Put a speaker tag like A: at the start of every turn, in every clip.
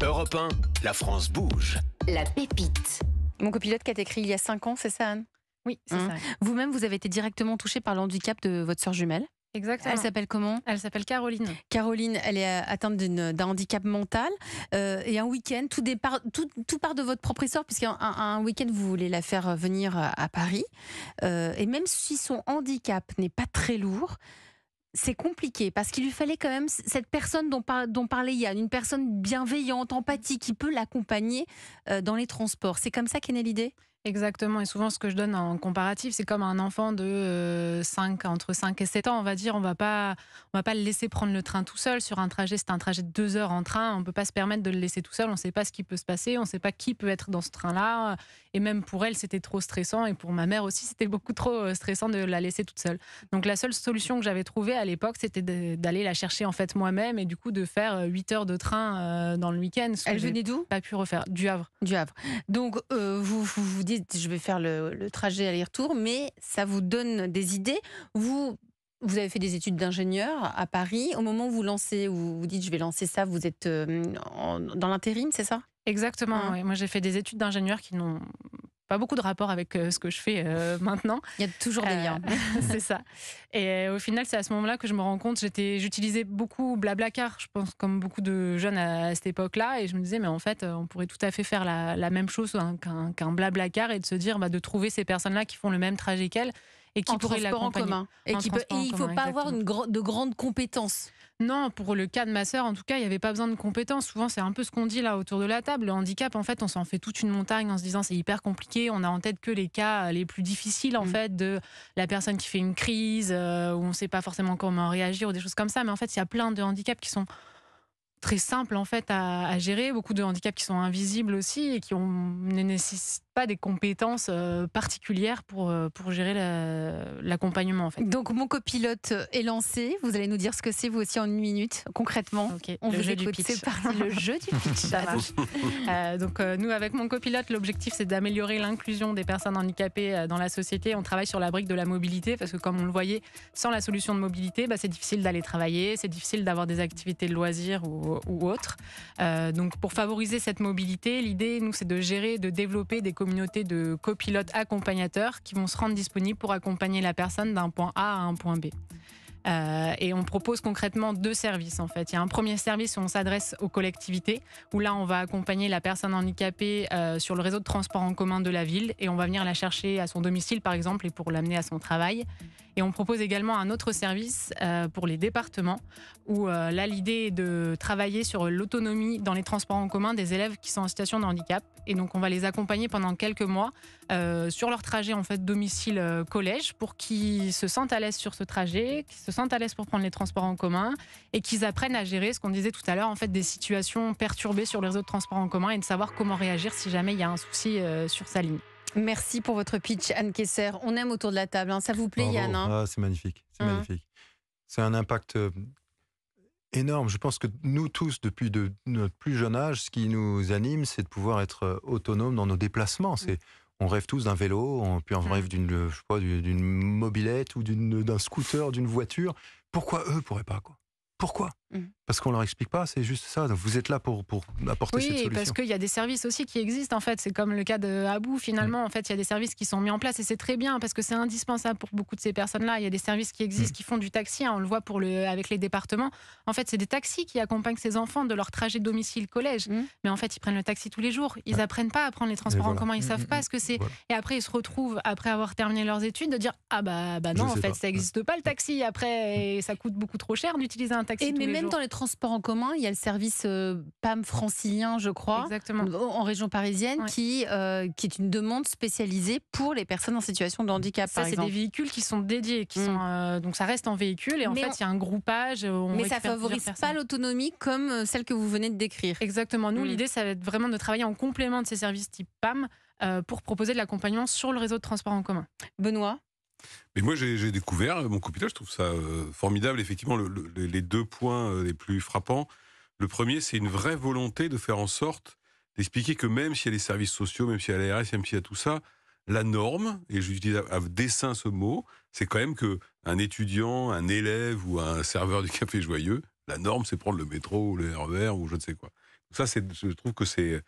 A: Europe 1, la France bouge.
B: La pépite.
C: Mon copilote qui a été écrit il y a 5 ans, c'est ça, Anne?
D: Oui, c'est ça.
C: Vous-même, vous avez été directement touchée par le handicap de votre sœur jumelle.
D: Exactement.
C: Elle s'appelle comment?
D: Elle s'appelle Caroline.
C: Caroline, elle est atteinte d'un handicap mental. Et un week-end, tout part de votre propre histoire, puisqu'un week-end, vous voulez la faire venir à Paris. Et même si son handicap n'est pas très lourd, c'est compliqué, parce qu'il lui fallait quand même cette personne dont parlait Yann, une personne bienveillante, empathique, qui peut l'accompagner dans les transports. C'est comme ça qu'est née l'idée?
D: Exactement, et souvent ce que je donne en comparatif, c'est comme un enfant de entre 5 et 7 ans, on va dire, on va pas le laisser prendre le train tout seul. Sur un trajet, c'est un trajet de 2 heures en train, on ne peut pas se permettre de le laisser tout seul, on ne sait pas ce qui peut se passer, on ne sait pas qui peut être dans ce train-là, et même pour elle, c'était trop stressant, et pour ma mère aussi, c'était beaucoup trop stressant de la laisser toute seule. Donc la seule solution que j'avais trouvée à l'époque, c'était d'aller la chercher en fait moi-même, et du coup de faire 8 heures de train dans le week-end.
C: Elle venait d'où?
D: Pas pu refaire, du Havre.
C: Du Havre. Donc vous dites, je vais faire le trajet aller-retour, mais ça vous donne des idées. Vous avez fait des études d'ingénieur à Paris. Au moment où vous lancez, où vous dites je vais lancer ça, vous êtes dans l'intérim, c'est ça?
D: Exactement. Ouais. Moi, j'ai fait des études d'ingénieur qui n'ont pas beaucoup de rapport avec ce que je fais maintenant.
C: Il y a toujours des liens.
D: C'est ça. Et au final, c'est à ce moment-là que je me rends compte, j'utilisais beaucoup Blablacar, je pense, comme beaucoup de jeunes à cette époque-là, et je me disais, mais en fait, on pourrait tout à fait faire la même chose qu'un Blablacar, et de se dire, de trouver ces personnes-là qui font le même trajet qu'elles, et qui pourraient l'accompagner.
C: En commun. Et il ne faut pas avoir de grandes compétences.
D: Non, pour le cas de ma sœur, en tout cas, il n'y avait pas besoin de compétences. Souvent, c'est un peu ce qu'on dit là autour de la table. Le handicap, en fait, on s'en fait toute une montagne en se disant c'est hyper compliqué. On a en tête que les cas les plus difficiles, en fait, de la personne qui fait une crise, où on ne sait pas forcément comment réagir, ou des choses comme ça. Mais en fait, il y a plein de handicaps qui sont très simples en fait à gérer, beaucoup de handicaps qui sont invisibles aussi et qui ne nécessitent pas des compétences particulières pour gérer l'accompagnement en fait.
C: Donc mon copilote est lancé, vous allez nous dire ce que c'est vous aussi en 1 minute, concrètement.
D: Okay.
C: On
D: le
C: vous
D: jeu
C: écoute,
D: du pitch.
C: c'est parti, le jeu du pitch.
D: Ça marche. Donc nous avec mon copilote, l'objectif c'est d'améliorer l'inclusion des personnes handicapées dans la société. On travaille sur la brique de la mobilité parce que comme on le voyait, sans la solution de mobilité, c'est difficile d'aller travailler, c'est difficile d'avoir des activités de loisirs ou autres. Donc pour favoriser cette mobilité, l'idée, nous, c'est de gérer, de développer des communautés de copilotes accompagnateurs qui vont se rendre disponibles pour accompagner la personne d'un point A à un point B. Et on propose concrètement 2 services en fait. Il y a un premier service où on s'adresse aux collectivités, où là on va accompagner la personne handicapée sur le réseau de transport en commun de la ville, et on va venir la chercher à son domicile par exemple et pour l'amener à son travail. Et on propose également un autre service pour les départements, où là l'idée est de travailler sur l'autonomie dans les transports en commun des élèves qui sont en situation de handicap. Et donc on va les accompagner pendant quelques mois sur leur trajet en fait domicile-collège, pour qu'ils se sentent à l'aise sur ce trajet, qu'ils se sentent à l'aise pour prendre les transports en commun, et qu'ils apprennent à gérer ce qu'on disait tout à l'heure, en fait, des situations perturbées sur les réseaux de transport en commun, et de savoir comment réagir si jamais il y a un souci sur sa ligne.
C: Merci pour votre pitch, Anne Kesser. On aime autour de la table, hein. Ça vous plaît, Yann, hein?
E: Ah, c'est magnifique, c'est magnifique. C'est un impact énorme. Je pense que nous tous, depuis notre plus jeune âge, ce qui nous anime, c'est de pouvoir être autonome dans nos déplacements. On rêve tous d'un vélo, puis on rêve d'une mobilette ou d'un scooter, d'une voiture. Pourquoi eux ne pourraient pas, quoi? Pourquoi? Parce qu'on leur explique pas, c'est juste ça. Donc vous êtes là pour apporter cette solution.
D: Oui, parce qu'il y a des services aussi qui existent en fait. C'est comme le cas de Abou finalement. En fait, il y a des services qui sont mis en place, et c'est très bien parce que c'est indispensable pour beaucoup de ces personnes-là. Il y a des services qui existent, qui font du taxi. On le voit avec les départements. En fait, c'est des taxis qui accompagnent ces enfants de leur trajet domicile-collège. Mais en fait, ils prennent le taxi tous les jours. Ils apprennent pas à prendre les transports en commun. Ils savent pas ce que c'est. Voilà. Et après, ils se retrouvent, après avoir terminé leurs études, de dire non, en fait, ça n'existe pas le taxi. Après, et ça coûte beaucoup trop cher d'utiliser un taxi tous les jours.
C: Mais même dans les transports en commun, il y a le service PAM francilien, je crois, en région parisienne, qui est une demande spécialisée pour les personnes en situation de handicap.
D: Ça, c'est des véhicules qui sont dédiés, donc ça reste en véhicule, et en fait, il y a un groupage.
C: Mais ça favorise pas l'autonomie comme celle que vous venez de décrire.
D: Exactement. Nous, l'idée, ça va être vraiment de travailler en complément de ces services type PAM pour proposer de l'accompagnement sur le réseau de transport en commun.
C: Benoît?
F: Mais moi, j'ai découvert mon copilote, je trouve ça formidable. Effectivement, les 2 points les plus frappants. Le premier, c'est une vraie volonté de faire en sorte d'expliquer que même s'il y a les services sociaux, même s'il y a l'ARS, même s'il y a tout ça, la norme, et j'utilise à dessein ce mot, c'est quand même qu'un étudiant, un élève ou un serveur du Café Joyeux, la norme, c'est prendre le métro ou le RER ou je ne sais quoi. Ça, je trouve que c'est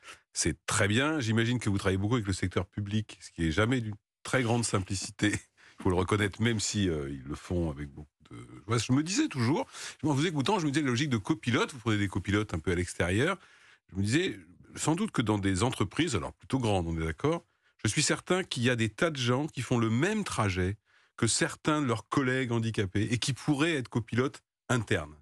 F: très bien. J'imagine que vous travaillez beaucoup avec le secteur public, ce qui est jamais d'une très grande simplicité. Il faut le reconnaître, même si ils le font avec beaucoup de... Ouais, je me disais toujours, en vous écoutant, je me disais la logique de copilote, vous prenez des copilotes un peu à l'extérieur, je me disais, sans doute que dans des entreprises, alors plutôt grandes, on est d'accord, je suis certain qu'il y a des tas de gens qui font le même trajet que certains de leurs collègues handicapés et qui pourraient être copilotes internes.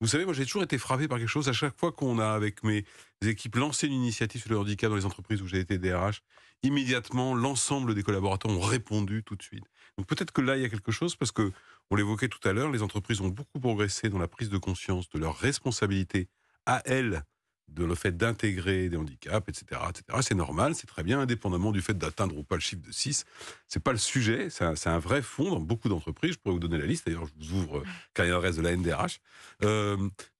F: Vous savez, moi j'ai toujours été frappé par quelque chose. À chaque fois qu'on a, avec mes équipes, lancé une initiative sur le handicap dans les entreprises où j'ai été DRH, immédiatement, l'ensemble des collaborateurs ont répondu tout de suite. Donc peut-être que là, il y a quelque chose, parce que, on l'évoquait tout à l'heure, les entreprises ont beaucoup progressé dans la prise de conscience de leurs responsabilités à elles, de le fait d'intégrer des handicaps, etc., etc. C'est normal, c'est très bien, indépendamment du fait d'atteindre ou pas le chiffre de 6. C'est pas le sujet, c'est un vrai fond dans beaucoup d'entreprises. Je pourrais vous donner la liste, d'ailleurs, je vous ouvre carrière adresse de la NDRH.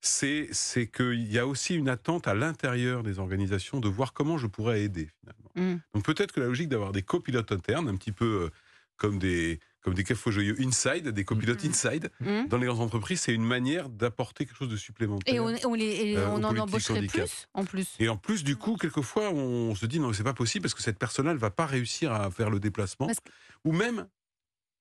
F: C'est qu'il y a aussi une attente à l'intérieur des organisations de voir comment je pourrais aider, finalement. Donc peut-être que la logique d'avoir des copilotes internes, un petit peu comme des cafés joyeux inside, des copilotes inside, dans les grandes entreprises, c'est une manière d'apporter quelque chose de supplémentaire.
C: Et on en embaucherait
F: handicap.
C: plus, en plus.
F: Et en plus, du coup, quelquefois, on se dit non, c'est pas possible parce que cette personne-là ne va pas réussir à faire le déplacement. Ou même,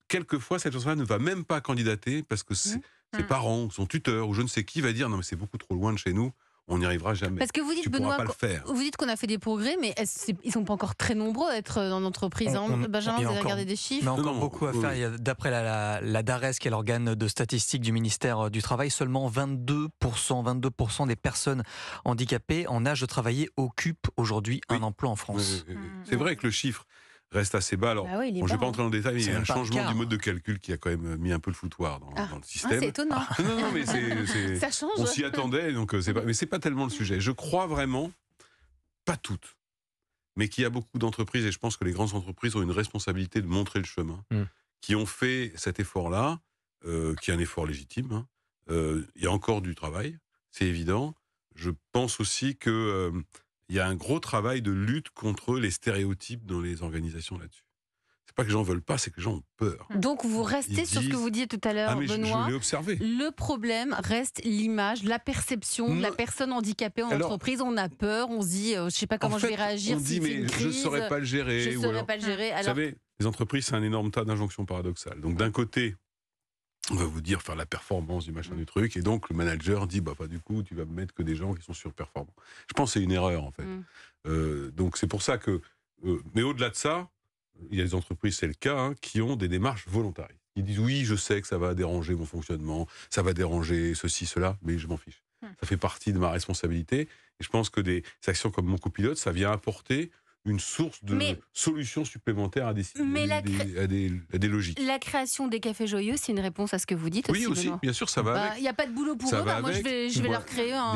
F: quelquefois, cette personne-là ne va même pas candidater parce que ses parents, son tuteur ou je ne sais qui va dire non, mais c'est beaucoup trop loin de chez nous. On n'y arrivera jamais.
C: Parce que vous dites, Benoît, vous dites qu'on a fait des progrès, mais ils ne sont pas encore très nombreux à être dans l'entreprise. Benjamin, vous avez regardé des chiffres.
B: Il y a encore beaucoup à faire. Il y a, d'après la DARES, qui est l'organe de statistique du ministère du Travail, seulement 22% des personnes handicapées en âge de travailler occupent aujourd'hui un emploi en France.
F: C'est vrai que le chiffre reste assez bas. Alors, je ne vais pas entrer dans le détail, mais il y a un changement du mode de calcul qui a quand même mis un peu le foutoir dans le système.
C: C'est étonnant.
F: Non, mais
C: ça change.
F: On s'y attendait, donc mais c'est pas tellement le sujet. Je crois vraiment, pas toutes, mais qu'il y a beaucoup d'entreprises, et je pense que les grandes entreprises ont une responsabilité de montrer le chemin, qui ont fait cet effort-là, qui est un effort légitime. Il y a encore du travail, c'est évident. Je pense aussi que il y a un gros travail de lutte contre les stéréotypes dans les organisations là-dessus. C'est pas que les gens veulent pas, c'est que les gens ont peur.
C: Donc vous restez sur ce que vous disiez tout à l'heure, Benoît.
F: Je l'ai observé.
C: Le problème reste l'image, la perception de la personne handicapée en entreprise. On a peur, on se dit, je sais pas comment je vais réagir.
F: On dit, mais je ne saurais pas le gérer.
C: Je ne saurais pas le gérer.
F: Vous savez, les entreprises, c'est un énorme tas d'injonctions paradoxales. Donc d'un côté, on va vous dire faire la performance du machin du truc, et donc le manager dit du coup tu vas me mettre que des gens qui sont surperformants. Je pense que c'est une erreur en fait. Donc c'est pour ça que mais au-delà de ça, il y a des entreprises, c'est le cas, qui ont des démarches volontaristes. Ils disent oui, je sais que ça va déranger mon fonctionnement, ça va déranger ceci, cela, mais je m'en fiche. Ça fait partie de ma responsabilité, et je pense que des actions comme mon copilote, ça vient apporter une source de solutions supplémentaires à des logiques.
C: La création des cafés joyeux, c'est une réponse à ce que vous dites aussi.
F: Oui, aussi, bien sûr, ça va avec.
C: Il n'y a pas de boulot pour eux, moi je vais leur créer un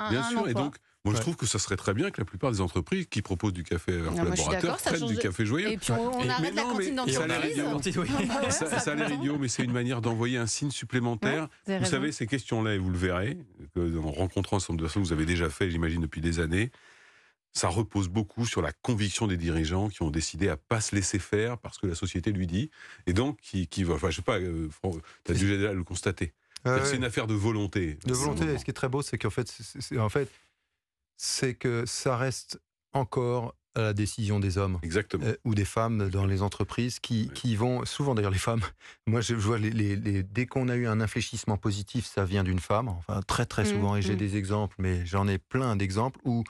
F: Bien sûr, et donc, moi je trouve que ça serait très bien que la plupart des entreprises qui proposent du café à leurs collaborateurs prennent du café joyeux.
C: Et puis on arrête la cantine d'entreprise.
F: Ça a l'air idiot, mais c'est une manière d'envoyer un signe supplémentaire. Vous savez, ces questions-là, et vous le verrez, en rencontrant un certain nombre de personnes que vous avez déjà fait, j'imagine, depuis des années, ça repose beaucoup sur la conviction des dirigeants qui ont décidé à pas se laisser faire parce que la société lui dit, et donc qui va, je sais pas, tu as dû déjà le constater. C'est une affaire de volonté.
E: De volonté. Et ce qui est très beau, c'est qu'en fait, c'est que ça reste encore à la décision des hommes.
F: Exactement.
E: Ou des femmes dans les entreprises qui vont, souvent d'ailleurs les femmes, moi je vois dès qu'on a eu un infléchissement positif, ça vient d'une femme, enfin très très souvent, et j'ai des exemples, mais j'en ai plein d'exemples où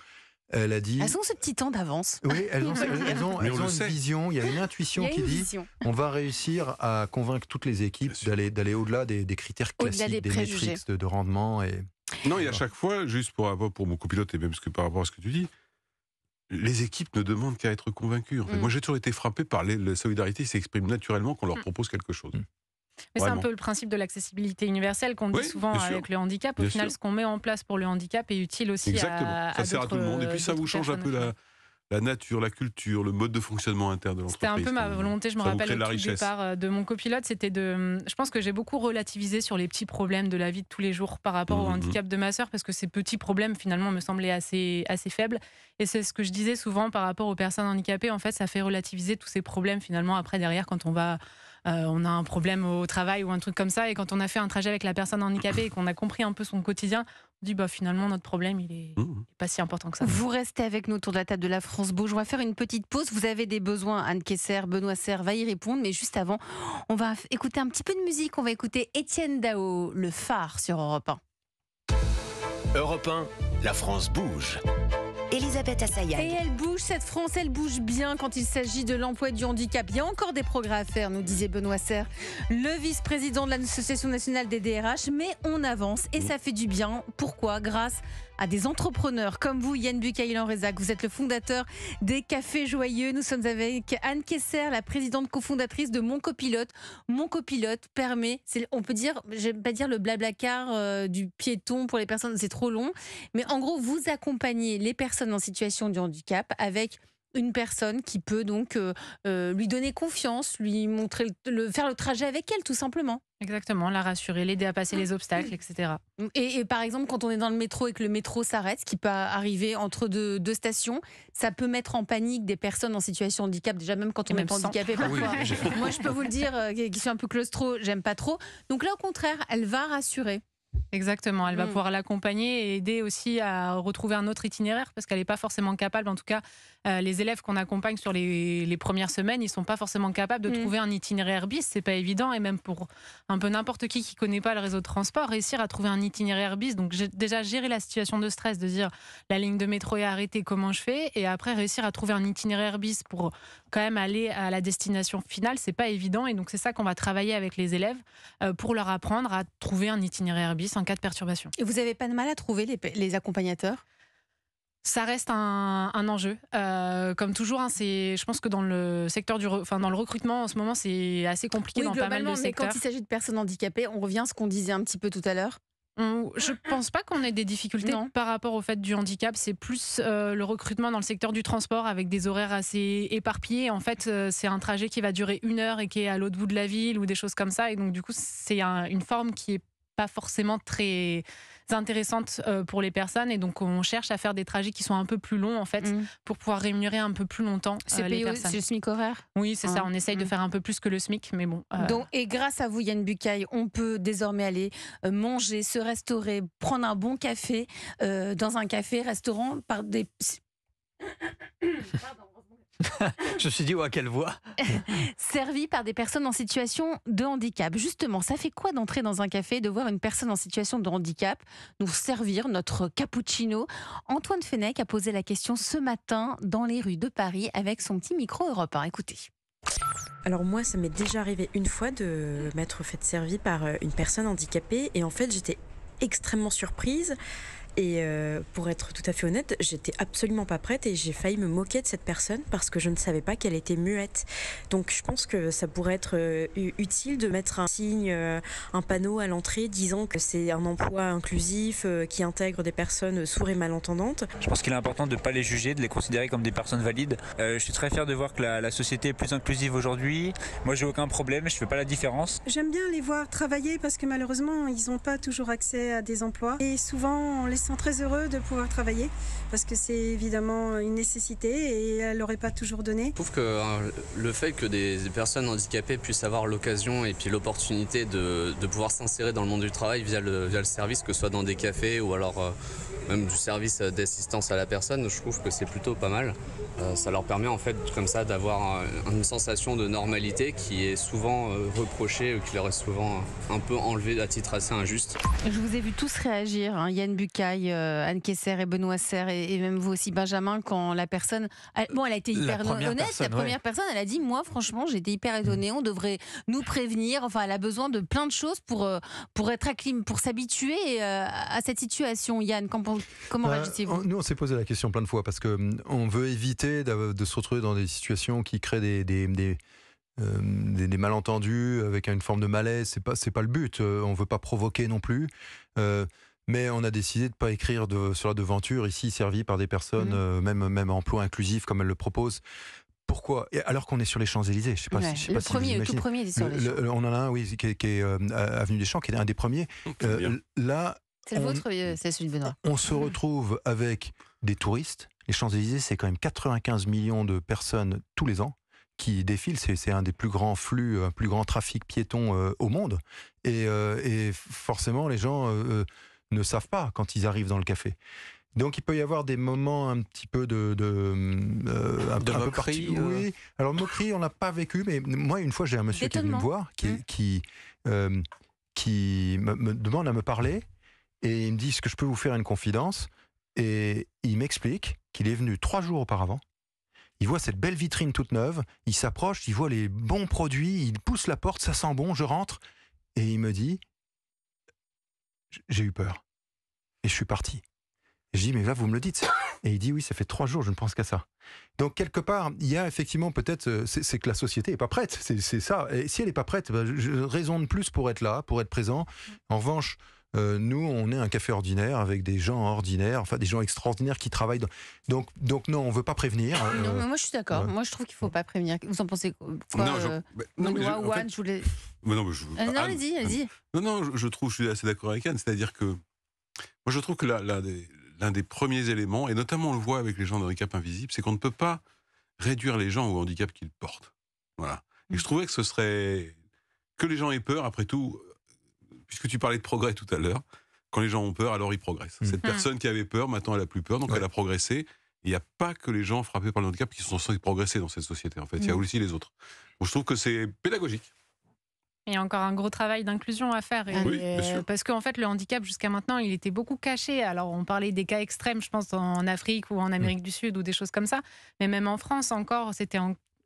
E: elle a dit...
C: Elles ont ce petit temps d'avance.
E: Oui, elles ont une vision, il y a une intuition qui dit on va réussir à convaincre toutes les équipes d'aller au-delà des critères classiques, des métriques de rendement.
F: Non, et à chaque fois, juste pour mon copilote et même par rapport à ce que tu dis, les équipes ne demandent qu'à être convaincues. En fait. Moi, j'ai toujours été frappé par la solidarité qui s'exprime naturellement quand on leur propose quelque chose.
D: Mais c'est un peu le principe de l'accessibilité universelle qu'on dit souvent avec le handicap. Au final, ce qu'on met en place pour le handicap est utile aussi à
F: ça sert à tout le monde. Et puis ça vous change un peu la nature, la culture, le mode de fonctionnement interne de l'entreprise.
D: C'était un peu ma volonté, je me rappelle au tout départ de mon copilote, je pense que j'ai beaucoup relativisé sur les petits problèmes de la vie de tous les jours par rapport au handicap de ma sœur, parce que ces petits problèmes finalement me semblaient assez faibles. Et c'est ce que je disais souvent par rapport aux personnes handicapées, en fait ça fait relativiser tous ces problèmes finalement après derrière quand on va on a un problème au travail ou un truc comme ça, et quand on a fait un trajet avec la personne handicapée et qu'on a compris un peu son quotidien, on dit finalement notre problème il est pas si important que ça.
C: Vous restez avec nous autour de la table de la France Bouge. On va faire une petite pause. Vous avez des besoins, Anne Kessler, Benoît Serre va y répondre, mais juste avant, on va écouter un petit peu de musique. On va écouter Étienne Dao, Le Phare sur Europe 1.
A: Europe 1, la France bouge.
G: Elisabeth Assayag.
C: Et elle bouge, cette France, elle bouge bien quand il s'agit de l'emploi et du handicap. Il y a encore des progrès à faire, nous disait Benoît Serre, le vice-président de l'Association nationale des DRH. Mais on avance et ça fait du bien. Pourquoi ? Grâce à des entrepreneurs comme vous, Yann Bucaille-Lanrezac. Vous êtes le fondateur des Cafés Joyeux. Nous sommes avec Anne Kessler, la présidente cofondatrice de Mon Copilote. Mon Copilote permet, on peut dire, j'aime pas dire le blablacar du piéton pour les personnes, c'est trop long. Mais en gros, vous accompagnez les personnes en situation de handicap avec une personne qui peut donc lui donner confiance, lui montrer, faire le trajet avec elle, tout simplement.
D: Exactement, la rassurer, l'aider à passer les obstacles, etc.
C: Et par exemple, quand on est dans le métro et que le métro s'arrête, ce qui peut arriver entre deux stations, ça peut mettre en panique des personnes en situation de handicap, déjà même quand on est handicapé parfois. Moi, je peux vous le dire, qui suis un peu claustro, j'aime pas trop. Donc là, au contraire, elle va rassurer.
D: Exactement, elle va pouvoir l'accompagner et aider aussi à retrouver un autre itinéraire, parce qu'elle n'est pas forcément capable, en tout cas les élèves qu'on accompagne sur les premières semaines, ils ne sont pas forcément capables de trouver un itinéraire bis, c'est pas évident, et même pour un peu n'importe qui ne connaît pas le réseau de transport, réussir à trouver un itinéraire bis, donc déjà gérer la situation de stress, de dire la ligne de métro est arrêtée, comment je fais, et après réussir à trouver un itinéraire bis pour quand même aller à la destination finale, c'est pas évident, et donc c'est ça qu'on va travailler avec les élèves pour leur apprendre à trouver un itinéraire bis en cas de perturbation.
C: Et vous n'avez pas de mal à trouver les accompagnateurs ?
D: Ça reste un enjeu. Comme toujours, je pense que dans le secteur dans le recrutement en ce moment, c'est assez compliqué dans pas mal de secteurs.
C: Mais quand il s'agit de personnes handicapées, on revient à ce qu'on disait un petit peu tout à l'heure.
D: Je pense pas qu'on ait des difficultés par rapport au fait du handicap. C'est plus le recrutement dans le secteur du transport avec des horaires assez éparpillés. En fait, c'est un trajet qui va durer 1 heure et qui est à l'autre bout de la ville ou des choses comme ça. Et donc, du coup, c'est une forme qui est pas forcément très intéressante pour les personnes, et donc on cherche à faire des trajets qui sont un peu plus longs en fait pour pouvoir rémunérer un peu plus longtemps les personnes.
C: C'est le SMIC horaire ?
D: Oui, c'est ça, on essaye de faire un peu plus que le SMIC, mais bon.
C: Donc, et grâce à vous, Yann Bucaille, on peut désormais aller manger, se restaurer, prendre un bon café dans un café-restaurant par des...
B: Pardon. Je me suis dit, quelle voix.
C: Servi par des personnes en situation de handicap. Justement, ça fait quoi d'entrer dans un café et de voir une personne en situation de handicap nous servir notre cappuccino ? Antoine Fenech a posé la question ce matin dans les rues de Paris avec son petit micro Europe 1. Écoutez.
H: Alors moi, ça m'est déjà arrivé une fois de m'être fait servir par une personne handicapée, et en fait, j'étais extrêmement surprise. Et pour être tout à fait honnête, j'étais absolument pas prête et j'ai failli me moquer de cette personne parce que je ne savais pas qu'elle était muette. Donc je pense que ça pourrait être utile de mettre un signe, un panneau à l'entrée disant que c'est un emploi inclusif qui intègre des personnes sourdes et malentendantes.
I: Je pense qu'il est important de ne pas les juger, de les considérer comme des personnes valides. Je suis très fier de voir que la société est plus inclusive aujourd'hui. Moi, j'ai aucun problème, je fais pas la différence.
J: J'aime bien les voir travailler parce que malheureusement, ils n'ont pas toujours accès à des emplois. Et souvent, on les sent très heureux de pouvoir travailler parce que c'est évidemment une nécessité et elle l'aurait pas toujours donné.
K: Je trouve que le fait que des personnes handicapées puissent avoir l'occasion et puis l'opportunité de pouvoir s'insérer dans le monde du travail via le service, que ce soit dans des cafés ou alors même du service d'assistance à la personne, je trouve que c'est plutôt pas mal. Ça leur permet en fait comme ça d'avoir une sensation de normalité qui est souvent reprochée, qui leur est souvent un peu enlevée à titre assez injuste.
C: Je vous ai vu tous réagir, hein, Yann Bucaille, Anne Kessler et Benoît Serre, et même vous aussi Benjamin, quand la personne... Elle a été hyper honnête, la première personne, elle a dit, moi franchement j'ai été hyper étonnée, on devrait nous prévenir, enfin elle a besoin de plein de choses pour être pour s'habituer à cette situation. Yann, comment réagissez-vous ?
E: Nous on s'est posé la question plein de fois parce qu'on veut éviter de se retrouver dans des situations qui créent des malentendus avec une forme de malaise. C'est pas le but. On veut pas provoquer non plus. Mais on a décidé de ne pas écrire sur la devanture ici servi par des personnes même emploi inclusif comme elle le propose. Pourquoi ? Alors qu'on est sur les Champs-Élysées, je sais pas si
C: le tout premier est sur les Champs.
E: On en a un, oui, qui est avenue des Champs, qui est un des premiers. Là,
C: c'est le vôtre, c'est celui de Benoît.
E: On se retrouve avec des touristes. Les Champs-Élysées, c'est quand même 95 millions de personnes tous les ans qui défilent. C'est un des plus grands flux, plus grand trafic piéton au monde. Et forcément, les gens ne savent pas quand ils arrivent dans le café. Donc il peut y avoir des moments un petit peu de
B: moquerie.
E: Oui. Alors moquerie, on l'a pas vécu, mais moi une fois j'ai un monsieur qui est venu me voir, qui me demande à me parler et il me dit: est-ce que je peux vous faire une confidence? Et il m'explique qu'il est venu 3 jours auparavant. Il voit cette belle vitrine toute neuve, il s'approche, il voit les bons produits, il pousse la porte, ça sent bon, je rentre et il me dit: j'ai eu peur et je suis parti. Et je dis: mais là, vous me le dites. Et il dit: oui, ça fait 3 jours, je ne pense qu'à ça. Donc, quelque part, il y a effectivement peut-être, c'est que la société n'est pas prête, c'est ça. Et si elle n'est pas prête, raison de plus pour être là, pour être présent. En revanche, nous, on est un café ordinaire avec des gens ordinaires, enfin des gens extraordinaires qui travaillent. Donc non, on ne veut pas prévenir.
C: Non, mais moi, je suis d'accord. Moi, je trouve qu'il ne faut pas prévenir. Vous en pensez quoi? Anne, je voulais...
F: Non,
C: allez-y.
F: Non, je suis assez d'accord avec Anne. C'est-à-dire que moi, je trouve que l'un des premiers éléments, et notamment on le voit avec les gens de handicap invisible, c'est qu'on ne peut pas réduire les gens au handicap qu'ils portent. Voilà. Et je trouvais que ce serait... Que les gens aient peur, après tout, puisque tu parlais de progrès tout à l'heure, quand les gens ont peur, alors ils progressent. Cette personne qui avait peur, maintenant elle a plus peur, donc elle a progressé. Il n'y a pas que les gens frappés par le handicap qui sont censés progresser dans cette société, en fait. Il y a aussi les autres. Donc, je trouve que c'est pédagogique.
D: Il y a encore un gros travail d'inclusion à faire.
F: Oui, bien sûr.
D: Parce qu'en fait, le handicap, jusqu'à maintenant, il était beaucoup caché. Alors, on parlait des cas extrêmes, je pense, en Afrique ou en Amérique du Sud ou des choses comme ça. Mais même en France, encore,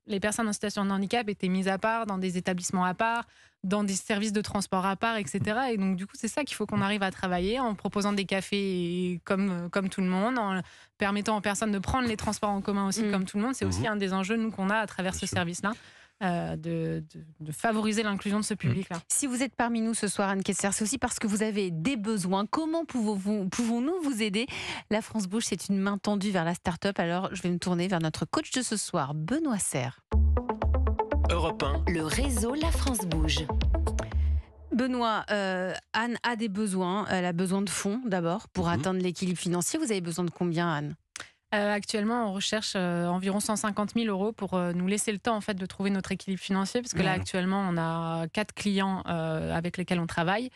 D: les personnes en situation de handicap étaient mises à part, dans des établissements à part, dans des services de transport à part, etc. Et donc, du coup, c'est ça qu'il faut qu'on arrive à travailler en proposant des cafés comme tout le monde, en permettant aux personnes de prendre les transports en commun aussi comme tout le monde. C'est aussi un des enjeux, nous, qu'on a à travers ce service-là. De favoriser l'inclusion de ce public-là.
C: Si vous êtes parmi nous ce soir, Anne Kessler, c'est aussi parce que vous avez des besoins. Comment pouvons-nous vous aider? La France Bouge, c'est une main tendue vers la start-up. Alors, je vais me tourner vers notre coach de ce soir, Benoît Serre.
A: Europe 1.
G: Le réseau La France Bouge.
C: Benoît, Anne a des besoins. Elle a besoin de fonds d'abord pour atteindre l'équilibre financier. Vous avez besoin de combien, Anne?
D: Actuellement, on recherche environ 150 000 euros pour nous laisser le temps en fait, de trouver notre équilibre financier. Parce que là, actuellement, on a 4 clients avec lesquels on travaille.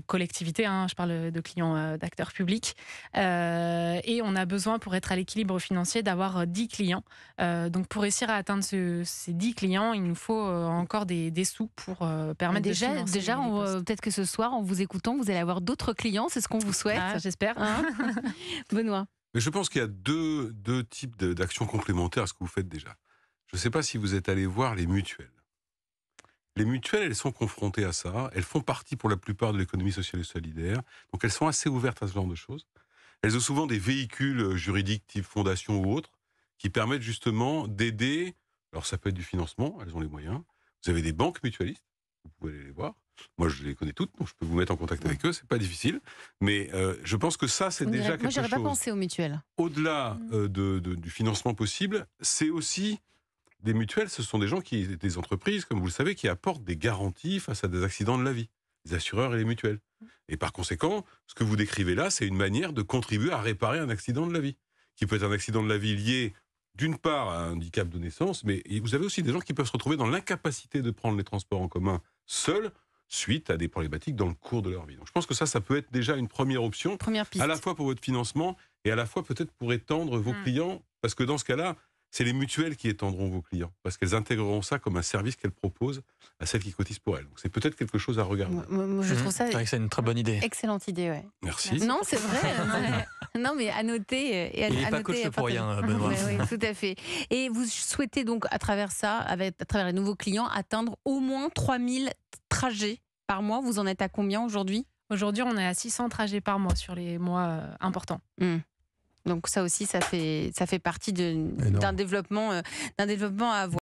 D: Collectivité, je parle de clients d'acteurs publics. Et on a besoin, pour être à l'équilibre financier, d'avoir 10 clients. Donc, pour réussir à atteindre ces 10 clients, il nous faut encore des sous pour permettre de financer.
C: Déjà, peut-être que ce soir, en vous écoutant, vous allez avoir d'autres clients. C'est ce qu'on vous souhaite.
D: J'espère.
C: Benoît.
F: Mais je pense qu'il y a deux types d'actions complémentaires à ce que vous faites déjà. Je ne sais pas si vous êtes allé voir les mutuelles. Les mutuelles, elles sont confrontées à ça. Elles font partie pour la plupart de l'économie sociale et solidaire. Donc elles sont assez ouvertes à ce genre de choses. Elles ont souvent des véhicules juridiques type fondation ou autres qui permettent justement d'aider. Alors ça peut être du financement, elles ont les moyens. Vous avez des banques mutualistes, vous pouvez aller les voir. Moi, je les connais toutes, donc je peux vous mettre en contact avec eux, c'est pas difficile. Mais je pense que ça, c'est déjà quelque chose.
C: Moi, j'aurais pas pensé aux mutuelles.
F: Au-delà du financement possible, c'est aussi des mutuelles, ce sont des entreprises, comme vous le savez, qui apportent des garanties face à des accidents de la vie, les assureurs et les mutuelles. Et par conséquent, ce que vous décrivez là, c'est une manière de contribuer à réparer un accident de la vie, qui peut être un accident de la vie lié d'une part à un handicap de naissance, mais vous avez aussi des gens qui peuvent se retrouver dans l'incapacité de prendre les transports en commun seuls, suite à des problématiques dans le cours de leur vie. Donc je pense que ça peut être déjà une première option, à la fois pour votre financement et à la fois peut-être pour étendre vos clients, parce que dans ce cas-là, c'est les mutuelles qui étendront vos clients, parce qu'elles intégreront ça comme un service qu'elles proposent à celles qui cotisent pour elles. Donc c'est peut-être quelque chose à regarder.
C: Moi, je trouve ça...
B: C'est vrai que c'est une très bonne idée.
C: Excellente idée, ouais.
F: Merci.
C: Non, c'est vrai. Non, mais à noter.
B: Il n'est pas coach pour rien, Benoît.
C: Oui, tout à fait. Et vous souhaitez donc, à travers ça, à travers les nouveaux clients, atteindre au moins 3000 trajets par mois. Vous en êtes à combien aujourd'hui?
D: Aujourd'hui, on est à 600 trajets par mois sur les mois importants.
C: Donc ça aussi, ça fait partie d'un développement à avoir.